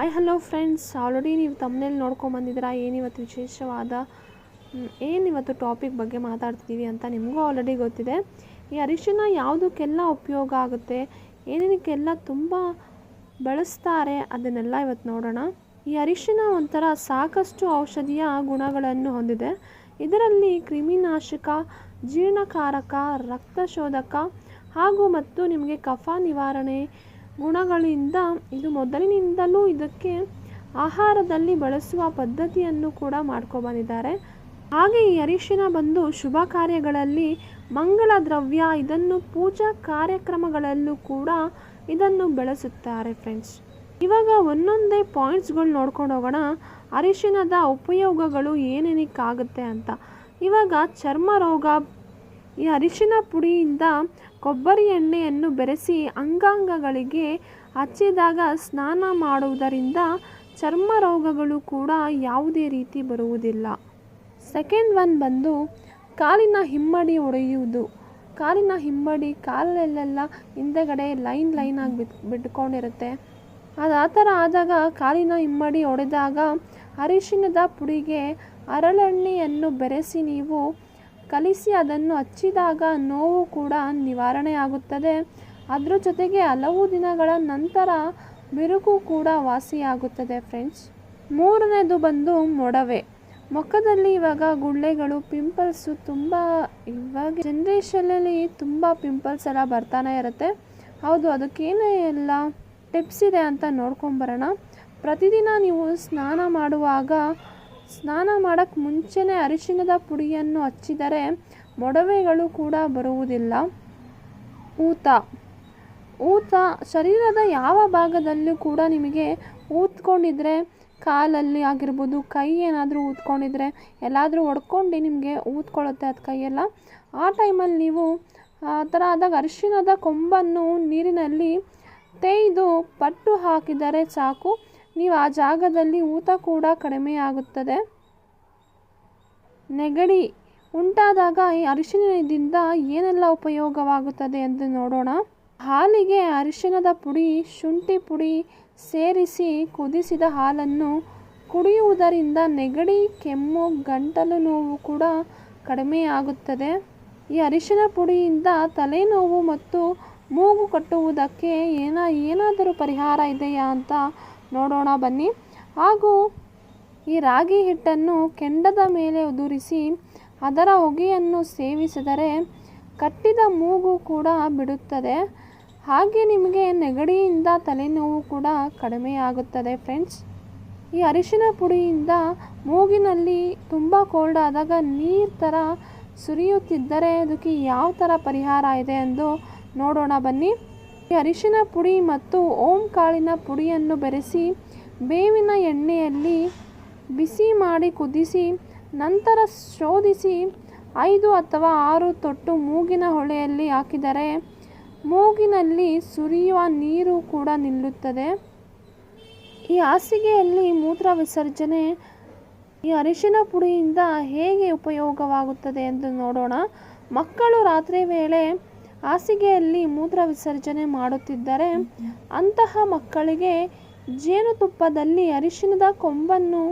Hello friends, already ನೀವು ತಮ್ಮನೇಲಿ ನೋಡ್ಕೊಂಬಂದಿದ್ದೀರಾ ಏನಿವತ್ತು topic ಬಗ್ಗೆ ಮಾತಾಡ್ತಿದ್ದೀವಿ ಅಂತ ನಿಮಗೂ ಆಲ್ರೆಡಿ ಗೊತ್ತಿದೆ. ಈ ಅರಿಶಿನ ಯಾವುದಕ್ಕೆಲ್ಲ ಉಪಯೋಗ ಆಗುತ್ತೆ, ಏನೇನಕ್ಕೆಲ್ಲ ತುಂಬ ಬಳಸ್ತಾರೆ ಅದನ್ನೆಲ್ಲ ಇವತ್ತು ನೋಡೋಣ. ಈ ಅರಿಶಿನ ಒಂಥರ ಸಾಕಷ್ಟು ಔಷಧೀಯ ಗುಣಗಳನ್ನು ಹೊಂದಿದೆ. ಇದರಲ್ಲಿ ಕ್ರಿಮಿನಾಶಕ, ಜೀರ್ಣಕಾರಕ, ರಕ್ತಶೋಧಕ ಮತ್ತು ನಿಮಗೆ ಕಫ ನಿವಾರಣೆ ಗುಣಗಳಿಂದ ಇದು ಮೊದಲಿನಿಂದಲೂ ಇದಕ್ಕೆ ಆಹಾರದಲ್ಲಿ ಬಳಸುವ ಪದ್ಧತಿಯನ್ನು ಕೂಡ ಮಾಡ್ಕೊಬಂದಿದ್ದಾರೆ. ಹಾಗೆ ಈ ಅರಿಶಿನ ಬಂದು ಶುಭ ಕಾರ್ಯಗಳಲ್ಲಿ ಮಂಗಳ ದ್ರವ್ಯ, ಇದನ್ನು ಪೂಜಾ ಕಾರ್ಯಕ್ರಮಗಳಲ್ಲೂ ಕೂಡ ಇದನ್ನು ಬಳಸುತ್ತಾರೆ ಫ್ರೆಂಡ್ಸ್. ಇವಾಗ ಒಂದೊಂದೇ ಪಾಯಿಂಟ್ಸ್ಗಳು ನೋಡ್ಕೊಂಡು ಹೋಗೋಣ. ಅರಿಶಿನದ ಉಪಯೋಗಗಳು ಏನೇನಕ್ಕಾಗುತ್ತೆ ಅಂತ. ಇವಾಗ ಚರ್ಮ ರೋಗ, ಈ ಅರಿಶಿನ ಪುಡಿಯಿಂದ ಕೊಬ್ಬರಿ ಎಣ್ಣೆಯನ್ನು ಬೆರೆಸಿ ಅಂಗಾಂಗಗಳಿಗೆ ಹಚ್ಚಿದಾಗ ಸ್ನಾನ ಮಾಡುವುದರಿಂದ ಚರ್ಮ ರೋಗಗಳು ಕೂಡ ಯಾವುದೇ ರೀತಿ ಬರುವುದಿಲ್ಲ. ಸೆಕೆಂಡ್ ಒನ್ ಬಂದು ಕಾಲಿನ ಹಿಮ್ಮಡಿ ಒಡೆಯುವುದು. ಕಾಲಿನ ಹಿಮ್ಮಡಿ, ಕಾಲಲ್ಲೆಲ್ಲ ಹಿಂದೆಗಡೆ ಲೈನ್ ಆಗಿ ಬಿಟ್ಕೊಂಡಿರುತ್ತೆ. ಆ ಥರ ಆದಾಗ ಕಾಲಿನ ಹಿಮ್ಮಡಿ ಒಡೆದಾಗ ಅರಿಶಿನದ ಪುಡಿಗೆ ಹರಳೆಣ್ಣೆಯನ್ನು ಬೆರೆಸಿ ನೀವು ಕಲಿಸಿ ಅದನ್ನು ಹಚ್ಚಿದಾಗ ನೋವು ಕೂಡ ನಿವಾರಣೆ ಆಗುತ್ತದೆ. ಅದರ ಜೊತೆಗೆ ಹಲವು ದಿನಗಳ ನಂತರ ಬಿರುಕು ಕೂಡ ವಾಸಿಯಾಗುತ್ತದೆ ಫ್ರೆಂಡ್ಸ್. ಮೂರನೇದು ಬಂದು ಮೊಡವೆ. ಮುಖದಲ್ಲಿ ಇವಾಗ ಗುಳ್ಳೆಗಳು, ಪಿಂಪಲ್ಸು ಇವಾಗ ಜನ್ರೇಷನಲ್ಲಿ ತುಂಬ ಪಿಂಪಲ್ಸ್ ಎಲ್ಲ ಬರ್ತಾನೆ ಇರುತ್ತೆ. ಹೌದು, ಅದಕ್ಕೇನೇ ಎಲ್ಲ ಟಿಪ್ಸ್ ಇದೆ ಅಂತ ನೋಡ್ಕೊಂಬರೋಣ. ಪ್ರತಿದಿನ ನೀವು ಸ್ನಾನ ಮಾಡೋಕ್ಕೆ ಮುಂಚೆನೇ ಅರಿಶಿನದ ಪುಡಿಯನ್ನು ಹಚ್ಚಿದರೆ ಮೊಡವೆಗಳು ಕೂಡ ಬರುವುದಿಲ್ಲ. ಊತ ಶರೀರದ ಯಾವ ಭಾಗದಲ್ಲೂ ಕೂಡ ನಿಮಗೆ ಊದ್ಕೊಂಡಿದ್ರೆ, ಕಾಲಲ್ಲಿ ಆಗಿರ್ಬೋದು, ಕೈ ಏನಾದರೂ ಊದ್ಕೊಂಡಿದ್ರೆ, ಎಲ್ಲಾದರೂ ಹೊಡ್ಕೊಂಡು ನಿಮಗೆ ಊದ್ಕೊಳ್ಳುತ್ತೆ ಅದು ಕೈಯೆಲ್ಲ. ಆ ಟೈಮಲ್ಲಿ ನೀವು ಆ ಥರ ಆದಾಗ ಅರಿಶಿನದ ಕೊಂಬನ್ನು ನೀರಿನಲ್ಲಿ ತೇಯ್ದು ಪಟ್ಟು ಹಾಕಿದರೆ ಸಾಕು, ನೀವು ಆ ಜಾಗದಲ್ಲಿ ಊತ ಕೂಡ ಕಡಿಮೆಯಾಗುತ್ತದೆ. ನೆಗಡಿ ಉಂಟಾದಾಗ ಈ ಅರಿಶಿನದಿಂದ ಏನೆಲ್ಲ ಉಪಯೋಗವಾಗುತ್ತದೆ ಎಂದು ನೋಡೋಣ. ಹಾಲಿಗೆ ಅರಿಶಿನದ ಪುಡಿ, ಶುಂಠಿ ಪುಡಿ ಸೇರಿಸಿ ಕುದಿಸಿದ ಹಾಲನ್ನು ಕುಡಿಯುವುದರಿಂದ ನೆಗಡಿ, ಕೆಮ್ಮು, ಗಂಟಲು ನೋವು ಕೂಡ ಕಡಿಮೆಯಾಗುತ್ತದೆ. ಈ ಅರಿಶಿನ ಪುಡಿಯಿಂದ ತಲೆನೋವು ಮತ್ತು ಮೂಗು ಕಟ್ಟುವುದಕ್ಕೆ ಏನಾದರೂ ಪರಿಹಾರ ಇದೆಯಾ ಅಂತ ನೋಡೋಣ ಬನ್ನಿ. ಹಾಗೂ ಈ ರಾಗಿ ಹಿಟ್ಟನ್ನು ಕೆಂಡದ ಮೇಲೆ ಉದುರಿಸಿ ಅದರ ಹೊಗೆಯನ್ನು ಸೇವಿಸಿದರೆ ಕಟ್ಟಿದ ಮೂಗು ಕೂಡ ಬಿಡುತ್ತದೆ. ಹಾಗೆ ನಿಮಗೆ ನೆಗಡಿಯಿಂದ ತಲೆನೋವು ಕೂಡ ಕಡಿಮೆಯಾಗುತ್ತದೆ ಫ್ರೆಂಡ್ಸ್. ಈ ಅರಿಶಿನ ಪುಡಿಯಿಂದ ಮೂಗಿನಲ್ಲಿ ತುಂಬ ಕೋಲ್ಡ್ ಆದಾಗ ನೀರು ಥರ ಸುರಿಯುತ್ತಿದ್ದರೆ ಅದಕ್ಕೆ ಯಾವ ಥರ ಪರಿಹಾರ ಇದೆ ಎಂದು ನೋಡೋಣ ಬನ್ನಿ. ಈ ಅರಿಶಿನ ಪುಡಿ ಮತ್ತು ಓಂ ಕಾಳಿನ ಪುಡಿಯನ್ನು ಬೆರೆಸಿ ಬೇವಿನ ಎಣ್ಣೆಯಲ್ಲಿ ಬಿಸಿ ಮಾಡಿ ಕುದಿಸಿ ನಂತರ ಶೋಧಿಸಿ 5 ಅಥವಾ 6 ತೊಟ್ಟು ಮೂಗಿನ ಹೊಳೆಯಲ್ಲಿ ಹಾಕಿದರೆ ಮೂಗಿನಲ್ಲಿ ಸುರಿಯುವ ನೀರು ಕೂಡ ನಿಲ್ಲುತ್ತದೆ. ಈ ಹಾಸಿಗೆಯಲ್ಲಿ ಮೂತ್ರ ವಿಸರ್ಜನೆ ಈ ಅರಿಶಿನ ಪುಡಿಯಿಂದ ಹೇಗೆ ಉಪಯೋಗವಾಗುತ್ತದೆ ಎಂದು ನೋಡೋಣ. ಮಕ್ಕಳು ರಾತ್ರಿ ವೇಳೆ ಹಾಸಿಗೆಯಲ್ಲಿ ಮೂತ್ರ ವಿಸರ್ಜನೆ ಮಾಡುತ್ತಿದ್ದರೆ ಅಂತಹ ಮಕ್ಕಳಿಗೆ ಜೇನುತುಪ್ಪದಲ್ಲಿ ಅರಿಶಿನದ ಕೊಂಬನ್ನು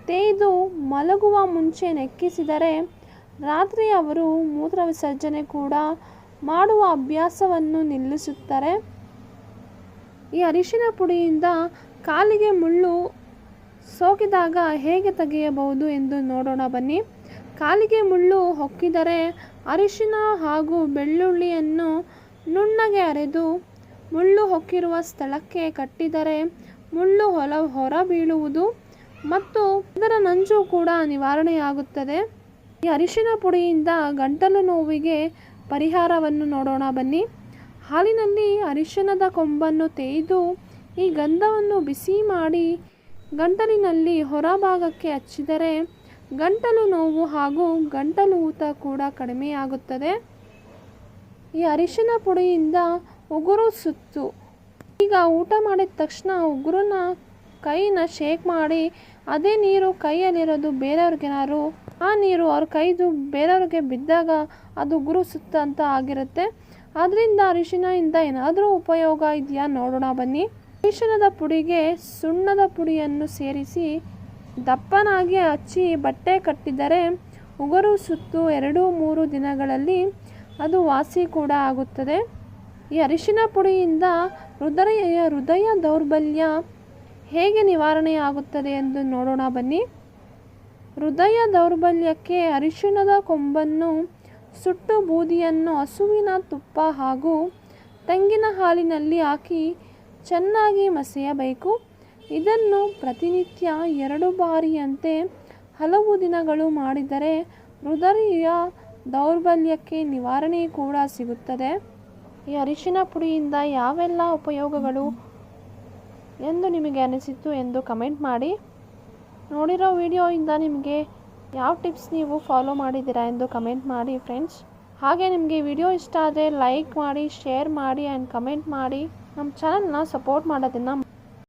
ತೇಯ್ದು ಮಲಗುವ ಮುಂಚೆ ನೆಕ್ಕಿಸಿದರೆ ರಾತ್ರಿ ಅವರು ಮೂತ್ರ ವಿಸರ್ಜನೆ ಕೂಡ ಮಾಡುವ ಅಭ್ಯಾಸವನ್ನು ನಿಲ್ಲಿಸುತ್ತಾರೆ. ಈ ಅರಿಶಿನ ಪುಡಿಯಿಂದ ಕಾಲಿಗೆ ಮುಳ್ಳು ಸೋಕಿದಾಗ ಹೇಗೆ ತೆಗೆಯಬಹುದು ಎಂದು ನೋಡೋಣ ಬನ್ನಿ. ಕಾಲಿಗೆ ಮುಳ್ಳು ಹೊಕ್ಕಿದರೆ ಅರಿಶಿನ ಹಾಗೂ ಬೆಳ್ಳುಳ್ಳಿಯನ್ನು ನುಣ್ಣಗೆ ಅರೆದು ಮುಳ್ಳು ಹೊಕ್ಕಿರುವ ಸ್ಥಳಕ್ಕೆ ಕಟ್ಟಿದರೆ ಮುಳ್ಳು ಹೊರ ಬೀಳುವುದು ಮತ್ತು ಅದರ ನಂಜು ಕೂಡ ನಿವಾರಣೆಯಾಗುತ್ತದೆ. ಈ ಅರಿಶಿನ ಪುಡಿಯಿಂದ ಗಂಟಲು ನೋವಿಗೆ ಪರಿಹಾರವನ್ನು ನೋಡೋಣ ಬನ್ನಿ. ಹಾಲಿನಲ್ಲಿ ಅರಿಶಿನದ ಕೊಂಬನ್ನು ತೇಯ್ದು ಈ ಗಂಧವನ್ನು ಬಿಸಿ ಮಾಡಿ ಗಂಟಲಿನಲ್ಲಿ ಹೊರಭಾಗಕ್ಕೆ ಹಚ್ಚಿದರೆ ಗಂಟಲು ನೋವು ಹಾಗೂ ಗಂಟಲು ಊತ ಕೂಡ ಕಡಿಮೆಯಾಗುತ್ತದೆ. ಈ ಅರಿಶಿನ ಪುಡಿಯಿಂದ ಉಗುರು ಸುತ್ತು. ಈಗ ಊಟ ಮಾಡಿದ ತಕ್ಷಣ ಉಗುರನ್ನ ಕೈನ ಶೇಕ್ ಮಾಡಿ ಅದೇ ನೀರು ಕೈಯಲ್ಲಿರೋದು ಬೇರೆಯವ್ರಿಗೇನಾದ್ರು ಆ ನೀರು ಅವ್ರ ಕೈದು ಬೇರೆಯವ್ರಿಗೆ ಬಿದ್ದಾಗ ಅದು ಉಗುರು ಸುತ್ತ ಅಂತ ಆಗಿರುತ್ತೆ. ಅದರಿಂದ ಅರಿಶಿನದಿಂದ ಏನಾದರೂ ಉಪಯೋಗ ಇದೆಯಾ ನೋಡೋಣ ಬನ್ನಿ. ಅರಿಶಿಣದ ಪುಡಿಗೆ ಸುಣ್ಣದ ಪುಡಿಯನ್ನು ಸೇರಿಸಿ ದಪ್ಪನಾಗಿ ಹಚ್ಚಿ ಬಟ್ಟೆ ಕಟ್ಟಿದರೆ ಉಗುರು ಸುತ್ತು 2-3 ದಿನಗಳಲ್ಲಿ ಅದು ವಾಸಿ ಕೂಡ ಆಗುತ್ತದೆ. ಈ ಅರಿಶಿನ ಪುಡಿಯಿಂದ ಹೃದಯ ದೌರ್ಬಲ್ಯ ಹೇಗೆ ನಿವಾರಣೆ ಆಗುತ್ತದೆ ಎಂದು ನೋಡೋಣ ಬನ್ನಿ. ಹೃದಯ ದೌರ್ಬಲ್ಯಕ್ಕೆ ಅರಿಶಿಣದ ಕೊಂಬನ್ನು ಸುಟ್ಟು ಬೂದಿಯನ್ನು ಹಸುವಿನ ತುಪ್ಪ ಹಾಗೂ ತೆಂಗಿನ ಹಾಲಿನಲ್ಲಿ ಹಾಕಿ ಚೆನ್ನಾಗಿ ಮಸೆಯಬೇಕು. ಇದನ್ನು ಪ್ರತಿನಿತ್ಯ 2 ಬಾರಿಯಂತೆ ಹಲವು ದಿನಗಳು ಮಾಡಿದರೆ ಹೃದಯ ದೌರ್ಬಲ್ಯಕ್ಕೆ ನಿವಾರಣೆ ಕೂಡ ಸಿಗುತ್ತದೆ. ಈ ಅರಿಶಿನ ಪುಡಿಯಿಂದ ಯಾವೆಲ್ಲ ಉಪಯೋಗಗಳು ಎಂದು ನಿಮಗೆ ಅನಿಸಿತು ಎಂದು ಕಮೆಂಟ್ ಮಾಡಿ. ನೋಡಿರೋ ವಿಡಿಯೋಯಿಂದ ನಿಮಗೆ ಯಾವ ಟಿಪ್ಸ್ ನೀವು ಫಾಲೋ ಮಾಡಿದ್ದೀರಾ ಎಂದು ಕಮೆಂಟ್ ಮಾಡಿ ಫ್ರೆಂಡ್ಸ್. ಹಾಗೆ ನಿಮಗೆ ವಿಡಿಯೋ ಇಷ್ಟ ಆದರೆ ಲೈಕ್ ಮಾಡಿ, ಶೇರ್ ಮಾಡಿ ಆ್ಯಂಡ್ ಕಮೆಂಟ್ ಮಾಡಿ. ನಮ್ಮ ಚಾನಲ್ನ ಸಪೋರ್ಟ್ ಮಾಡೋದನ್ನು